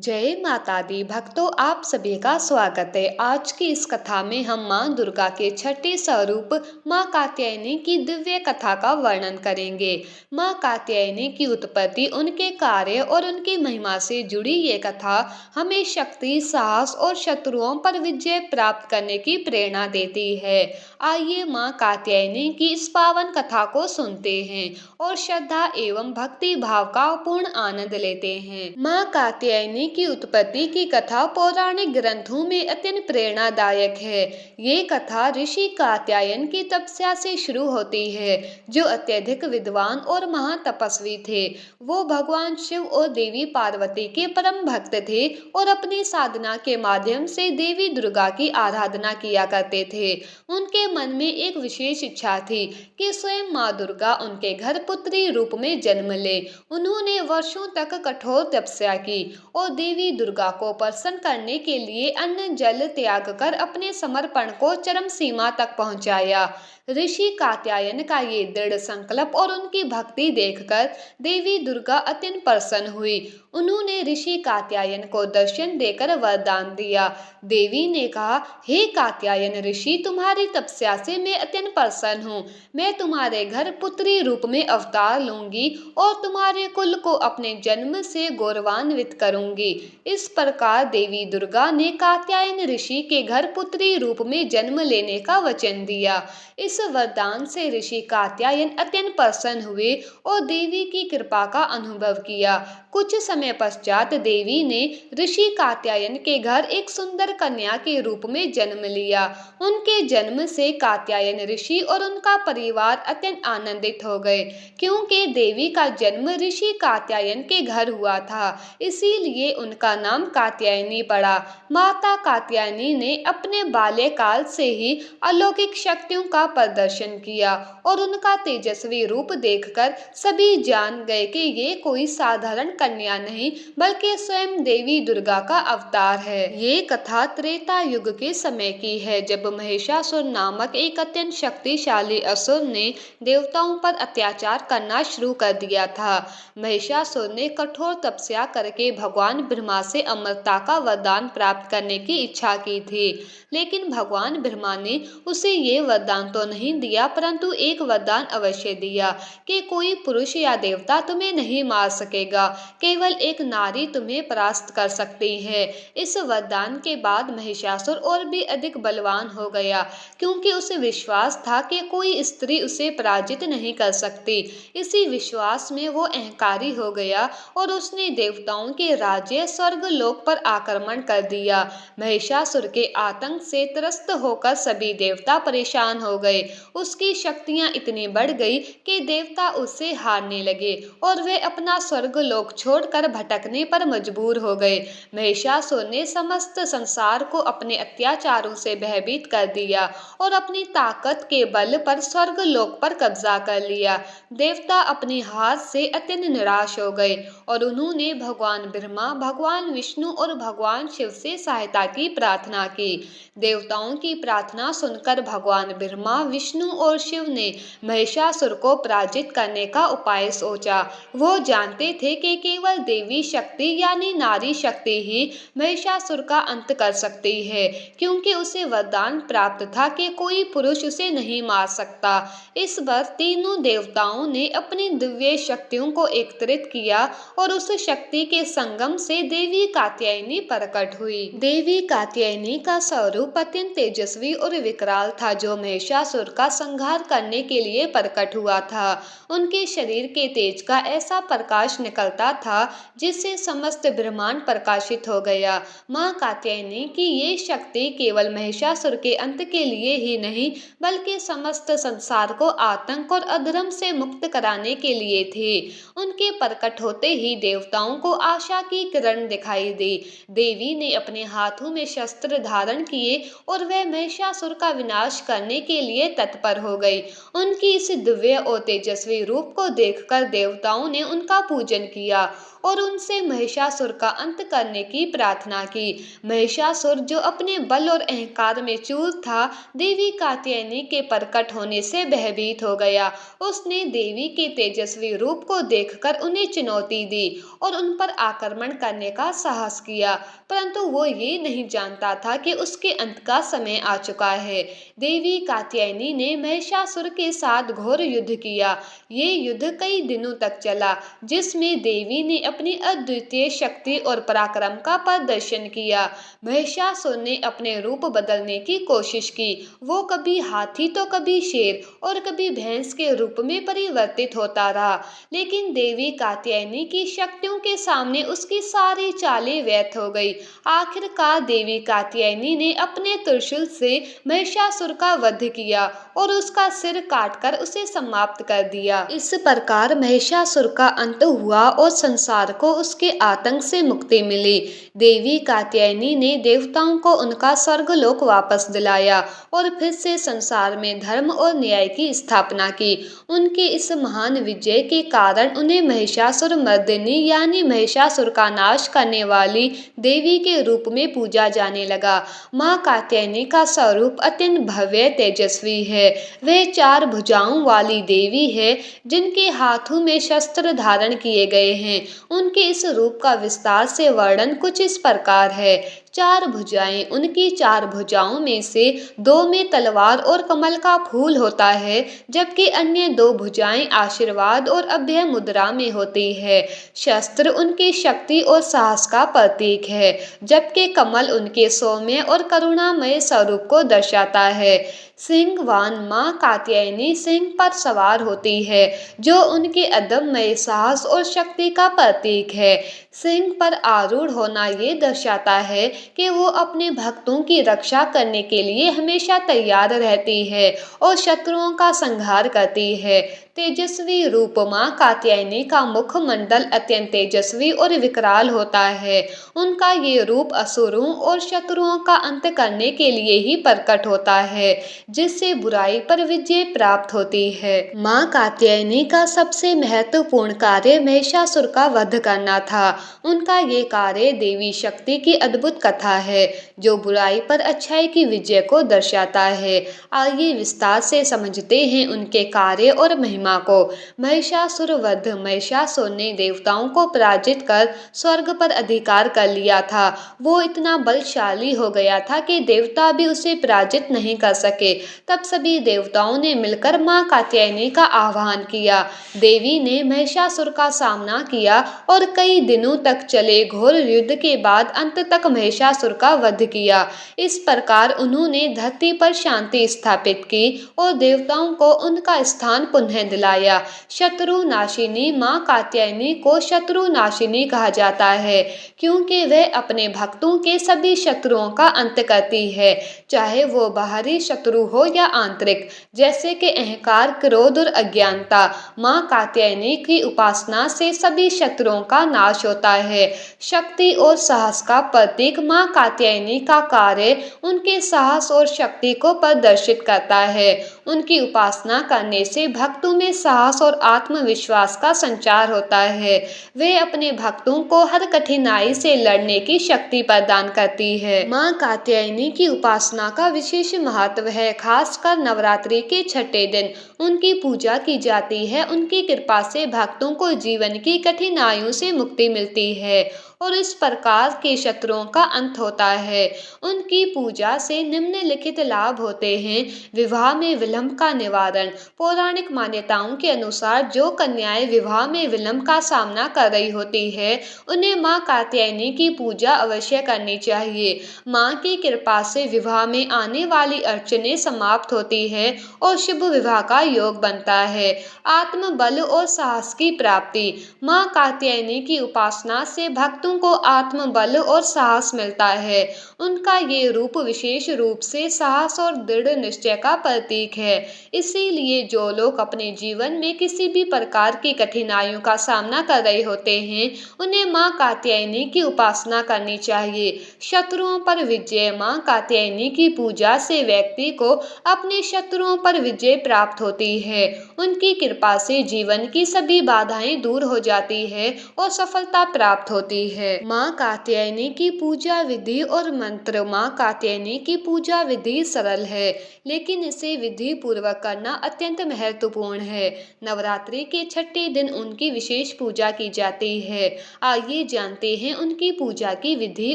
जय माता दी भक्तों, आप सभी का स्वागत है। आज की इस कथा में हम माँ दुर्गा के छठे स्वरूप माँ कात्यायनी की दिव्य कथा का वर्णन करेंगे। माँ कात्यायनी की उत्पत्ति, उनके कार्य और उनकी महिमा से जुड़ी ये कथा हमें शक्ति, साहस और शत्रुओं पर विजय प्राप्त करने की प्रेरणा देती है। आइए माँ कात्यायनी की इस पावन कथा को सुनते हैं और श्रद्धा एवं भक्ति भाव का पूर्ण आनंद लेते हैं। माँ कात्यायनी की उत्पत्ति की कथा पौराणिक ग्रंथों में अत्यंत प्रेरणादायक है। ये कथा ऋषि कात्यायन की तपस्या से शुरू होती है, जो अत्यधिक विद्वान और महातपस्वी थे। वो भगवान शिव और देवी पार्वती के परम भक्त थे और अपनी साधना के माध्यम से देवी दुर्गा की आराधना किया करते थे। उनके मन में एक विशेष इच्छा थी कि स्वयं माँ दुर्गा उनके घर पुत्री रूप में जन्म ले। उन्होंने वर्षों तक कठोर तपस्या की और देवी दुर्गा को प्रसन्न करने के लिए अन्न जल त्याग कर अपने समर्पण को चरम सीमा तक पहुंचाया। ऋषि कात्यायन का ये दृढ़ संकल्प और उनकी भक्ति देखकर देवी दुर्गा अत्यंत प्रसन्न हुई। उन्होंने ऋषि कात्यायन को दर्शन देकर वरदान दिया। देवी ने कहा, हे कात्यायन ऋषि, तुम्हारी तपस्या से मैं अत्यंत प्रसन्न हूँ। मैं तुम्हारे घर पुत्री रूप में अवतार लूंगी और तुम्हारे कुल को अपने जन्म से गौरवान्वित करूंगी। इस प्रकार देवी दुर्गा ने कात्यायन ऋषि के घर पुत्री रूप में जन्म लेने का वचन दिया। इस वरदान से ऋषि कात्यायन अत्यंत प्रसन्न हुए और देवी की कृपा का अनुभव किया। कुछ समय पश्चात देवी ने ऋषि कात्यायन के घर एक सुंदर कन्या के रूप में जन्म लिया। उनके जन्म से कात्यायन ऋषि और उनका परिवार अत्यंत आनंदित हो गए, क्योंकि देवी का जन्म ऋषि कात्यायन के घर हुआ था, इसीलिए उनका नाम कात्यायनी पड़ा। माता कात्यायनी ने अपने बाल्यकाल से ही अलौकिक शक्तियों का प्रदर्शन किया और उनका तेजस्वी रूप देखकर सभी जान गए कि ये कोई साधारण कन्या नहीं, बल्कि स्वयं देवी दुर्गा का अवतार है। ये कथा त्रेता युग के समय की है, जब महिषासुर नामक एक अत्यंत शक्तिशाली असुर ने देवताओं पर अत्याचार करना शुरू कर दिया था। महिषासुर ने कठोर तपस्या करके भगवान ब्रह्मा से अमरता का वरदान प्राप्त करने की इच्छा की थी, लेकिन भगवान ब्रह्मा ने उसे ये वरदान तो नहीं दिया, परंतु एक वरदान अवश्य दिया कि कोई पुरुष या देवता तुम्हें नहीं मार सकेगा, केवल एक नारी तुम्हें परास्त कर सकती है। इस वरदान के बाद महिषासुर और भी अधिक बलवान हो गया, क्योंकि उसे विश्वास था कि कोई स्त्री उसे पराजित नहीं कर सकती। इसी विश्वास में वो अहंकारी हो गया और उसने देवताओं के राज्य स्वर्ग लोक पर आक्रमण कर दिया। महिषासुर के आतंक से त्रस्त होकर सभी देवता परेशान हो गए। उसकी शक्तियां इतनी बढ़ गई कि देवता उससे हारने लगे और वे अपना स्वर्ग लोक छोड़कर भटकने पर मजबूर हो गए। महिषासुर ने समस्त संसार को अपने अत्याचारों से भयभीत कर दिया और अपनी ताकत के बल पर स्वर्ग लोक पर कब्जा कर लिया। देवता अपनी हार से अत्यंत निराश हो गए और उन्होंने भगवान ब्रह्मा, भगवान विष्णु और भगवान शिव से सहायता की प्रार्थना की। देवताओं की प्रार्थना सुनकर भगवान ब्रह्मा, विष्णु और शिव ने महिषासुर को पराजित करने का उपाय सोचा। वो जानते थे कि केवल देवी शक्ति यानी नारी शक्ति ही महिषासुर का अंत कर सकती है, क्योंकि उसे वरदान प्राप्त था कि कोई पुरुष उसे नहीं मार सकता। इस बार तीनों देवताओं ने अपनी दिव्य शक्तियों को एकत्रित किया और उस शक्ति के संगम से देवी कात्यायनी प्रकट हुई। देवी कात्यायनी का स्वरूप अत्यंत तेजस्वी और विकराल था, जो महिषासुर का संहार करने के लिए प्रकट हुआ था। उनके शरीर के तेज का ऐसा प्रकाश निकलता था जिससे समस्त ब्रह्मांड प्रकाशित हो गया। माँ कात्यायनी की ये शक्ति केवल महिषासुर के अंत के लिए ही नहीं, बल्कि समस्त संसार को आतंक और अधर्म से मुक्त कराने के लिए थी। उनके प्रकट होते ही देवताओं को आशा की किरण दिखाई दी। देवी ने अपने हाथों में शस्त्र धारण किए और वह महिषासुर का विनाश करने के लिए तत्पर हो गई। उनकी इस दिव्य और तेजस्वी रूप को देखकर देवताओं ने उनका पूजन किया और उनसे महिषासुर का अंत करने की प्रार्थना की। महिषासुर, जो अपने बल और अहंकार में चूर था, देवी कात्यायनी के प्रकट होने से भयभीत हो गया। उसने देवी के तेजस्वी रूप को देखकर उन्हें चुनौती दी और उन पर आक्रमण करने का साहस किया, परंतु वो ये नहीं जानता था कि उसके अंत का समय आ चुका है। देवी कात्यायनी ने महिषासुर के साथ घोर युद्ध किया। ये युद्ध कई दिनों तक चला, जिसमें देवी ने अपनी अद्वितीय शक्ति और पराक्रम का प्रदर्शन किया। महिषासुर ने अपने रूप बदलने की कोशिश की। वो कभी हाथी तो कभी शेर और कभी भैंस के रूप में परिवर्तित होता रहा, लेकिन देवी कात्यायनी की शक्तियों के सामने उसकी सारी चालें व्यर्थ हो गई। आखिरकार देवी कात्यायनी ने अपने त्रिशूल से महिषासुर का वध किया और उसका सिर काटकर उसे समाप्त कर दिया। इस प्रकार महिषासुर का अंत हुआ और संसार को उसके आतंक से मुक्ति मिली। देवी कात्यायनी ने देवताओं को उनका स्वर्गलोक वापस दिलाया और फिर से संसार में धर्म और न्याय की स्थापना की। उनके इस महान विजय के कारण उन्हें महिषासुर मर्दिनी यानी महिषासुर का नाश करने वाली देवी के रूप में पूजा जाने लगा। माँ कात्यायनी का स्वरूप अत्यंत भव्य तेजस्वी है। वे 4 भुजाओं वाली देवी है, जिनके हाथों में शस्त्र धारण किए गए हैं। उनके इस रूप का विस्तार से वर्णन कुछ इस प्रकार है। 4 भुजाएं, उनकी 4 भुजाओं में से 2 में तलवार और कमल का फूल होता है, जबकि अन्य 2 भुजाएं आशीर्वाद और अभय मुद्रा में होती है। शस्त्र उनकी शक्ति और साहस का प्रतीक है, जबकि कमल उनके सौम्य और करुणामय स्वरूप को दर्शाता है। सिंहवान माँ कात्यायनी सिंह पर सवार होती है, जो उनके अदम्य साहस और शक्ति का प्रतीक है। सिंह पर आरूढ़ होना ये दर्शाता है कि वो अपने भक्तों की रक्षा करने के लिए हमेशा तैयार रहती है और शत्रुओं का संहार करती है। तेजस्वी रूप माँ कात्यायनी का मुखमंडल अत्यंत तेजस्वी और विकराल होता है। उनका ये रूप असुरों और शत्रुओं का अंत करने के लिए ही प्रकट होता है, जिससे बुराई पर विजय प्राप्त होती है। माँ कात्यायनी का सबसे महत्वपूर्ण कार्य महिषासुर का वध करना था। उनका ये कार्य देवी शक्ति की अद्भुत कथा है, जो बुराई पर अच्छाई की विजय को दर्शाता है। आइए विस्तार से समझते हैं उनके कार्य और महिमा को। महिषासुर वध। महिषासुर ने देवताओं को पराजित कर स्वर्ग पर अधिकार कर लिया था। वो इतना बलशाली हो गया था कि देवता भी उसे पराजित नहीं कर सके। तब सभी देवताओं ने मिलकर माँ कात्यायनी का आह्वान किया। देवी ने महिषासुर का सामना किया और कई दिनों तक चले घोर युद्ध के बाद अंत तक महिषासुर का वध किया। इस प्रकार उन्होंने धरती पर शांति स्थापित की और देवताओं को उनका स्थान पुनः दिलाया। शत्रु नाशिनी। माँ कात्यायनी को शत्रु नाशिनी कहा जाता है, क्योंकि वह अपने भक्तों के सभी शत्रुओं का अंत करती है, चाहे वो बाहरी शत्रु हो या आंतरिक, जैसे कि अहंकार, क्रोध और अज्ञानता। माँ कात्यायनी की उपासना से सभी शत्रुओं का नाश होता है। शक्ति और साहस का प्रतीक माँ कात्यायनी का कार्य उनके साहस और शक्ति को प्रदर्शित करता है। उनकी उपासना करने से भक्तों में साहस और आत्मविश्वास का संचार होता है। वे अपने भक्तों को हर कठिनाई से लड़ने की शक्ति प्रदान करती है। माँ कात्यायनी की उपासना का विशेष महत्व है। खासकर नवरात्रि के छठे दिन उनकी पूजा की जाती है। उनकी कृपा से भक्तों को जीवन की कठिनाइयों से मुक्ति मिलती है और इस प्रकार के शत्रुओं का अंत होता है। उनकी पूजा से निम्नलिखित लाभ होते हैं। विवाह में विलंब का निवारण। पौराणिक मान्यताओं के अनुसार जो कन्याएं विवाह में विलंब का सामना कर रही होती है, उन्हें माँ कात्यायनी की पूजा अवश्य करनी चाहिए। माँ की कृपा से विवाह में आने वाली अड़चनें समाप्त होती है और शुभ विवाह का योग बनता है। आत्मबल और साहस की प्राप्ति। माँ कात्यायनी की उपासना से भक्तों को आत्मबल और साहस मिलता है। उनका ये रूप विशेष रूप से साहस और दृढ़ निश्चय का प्रतीक है। इसीलिए जो लोग अपने जीवन में किसी भी प्रकार की कठिनाइयों का सामना कर रहे होते हैं, उन्हें माँ कात्यायनी की उपासना करनी चाहिए। शत्रुओं पर विजय। माँ कात्यायनी की पूजा से व्यक्ति को अपने शत्रुओं पर विजय प्राप्त होती है। उनकी कृपा से जीवन की सभी बाधाएं दूर हो जाती है और सफलता प्राप्त होती है। है। माँ कात्यायनी की पूजा विधि और मंत्र। माँ कात्यायनी की पूजा विधि सरल है, लेकिन इसे विधि पूर्वक करना अत्यंत महत्वपूर्ण है। नवरात्रि के छठे दिन उनकी विशेष पूजा की जाती है। आइए जानते हैं उनकी पूजा की विधि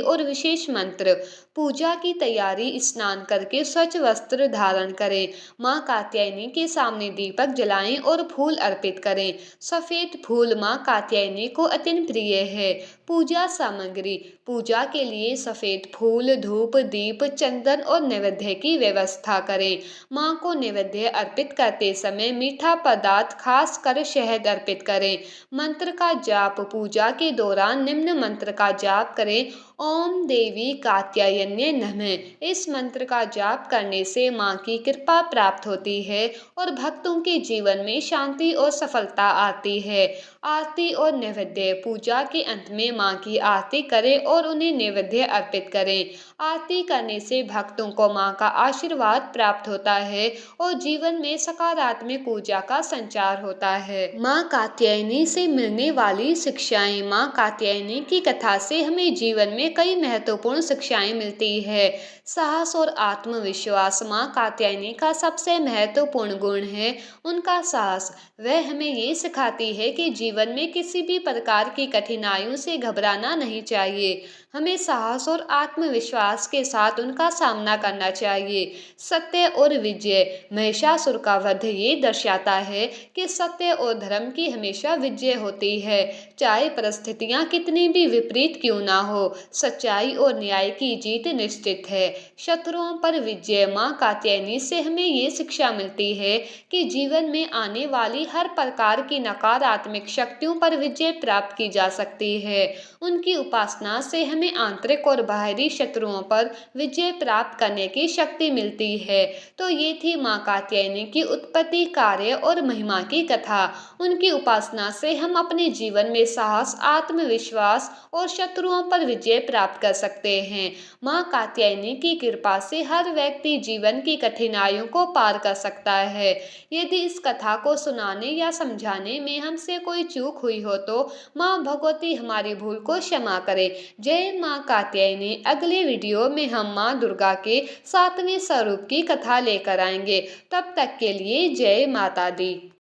और विशेष मंत्र। पूजा की तैयारी। स्नान करके स्वच्छ वस्त्र धारण करें। माँ कात्यायनी के सामने दीपक जलाएं और फूल अर्पित करें। सफेद फूल माँ कात्यायनी को अत्यंत प्रिय है। पूजा सामग्री। पूजा के लिए सफेद फूल, धूप, दीप, चंदन और नैवेद्य की व्यवस्था करें। माँ को नैवेद्य अर्पित करते समय मीठा पदार्थ, खास कर शहद अर्पित करें। मंत्र का जाप। पूजा के दौरान निम्न मंत्र का जाप करें। ओम देवी कात्यायन्ये नमः। इस मंत्र का जाप करने से माँ की कृपा प्राप्त होती है और भक्तों के जीवन में शांति और सफलता आती है। आरती और नैवेद्य। पूजा के अंत में माँ की आरती करें और उन्हें नैवेद्य अर्पित करें। आरती करने से भक्तों को माँ का आशीर्वाद प्राप्त होता है और जीवन में सकारात्मक ऊर्जा का संचार होता है। माँ कात्यायनी से मिलने वाली शिक्षाएं। माँ कात्यायनी की कथा से हमें जीवन में कई महत्वपूर्ण शिक्षाएं मिलती है। साहस और आत्मविश्वास। माँ कात्यायनी का सबसे महत्वपूर्ण गुण है उनका साहस। वह हमें ये सिखाती है कि जीवन में किसी भी प्रकार की कठिनाइयों से घबराना नहीं चाहिए। हमें साहस और आत्मविश्वास के साथ उनका सामना करना चाहिए। सत्य और विजय। महिषासुर का वध ये दर्शाता है कि सत्य और धर्म की हमेशा विजय होती है, चाहे परिस्थितियां कितनी भी विपरीत क्यों ना हो। सच्चाई और न्याय की जीत निश्चित है। शत्रुओं पर विजय। माँ कात्यायनी से हमें ये शिक्षा मिलती है कि जीवन में आने वाली हर प्रकार की नकारात्मक शक्तियों पर विजय प्राप्त की जा सकती है। उनकी उपासना से हमें आंतरिक और बाहरी शत्रुओं पर विजय प्राप्त करने की शक्ति मिलती है। तो ये थी माँ कात्यायनी की उत्पत्ति, कार्य और महिमा की कथा। उनकी उपासना से हम अपने जीवन में साहस, आत्मविश्वास और शत्रुओं पर विजय प्राप्त कर सकते हैं। माँ कात्यायनी की कृपा से हर व्यक्ति जीवन की कठिनाइयों को पार कर सकता है। यदि इस कथा को सुनाने या समझाने में हमसे कोई चूक हुई हो तो माँ भगवती हमारी भूल को क्षमा करे। जय माँ कात्यायनी। अगले वीडियो में हम माँ दुर्गा के 7वें स्वरूप की कथा लेकर आएंगे। तब तक के लिए जय माता दी।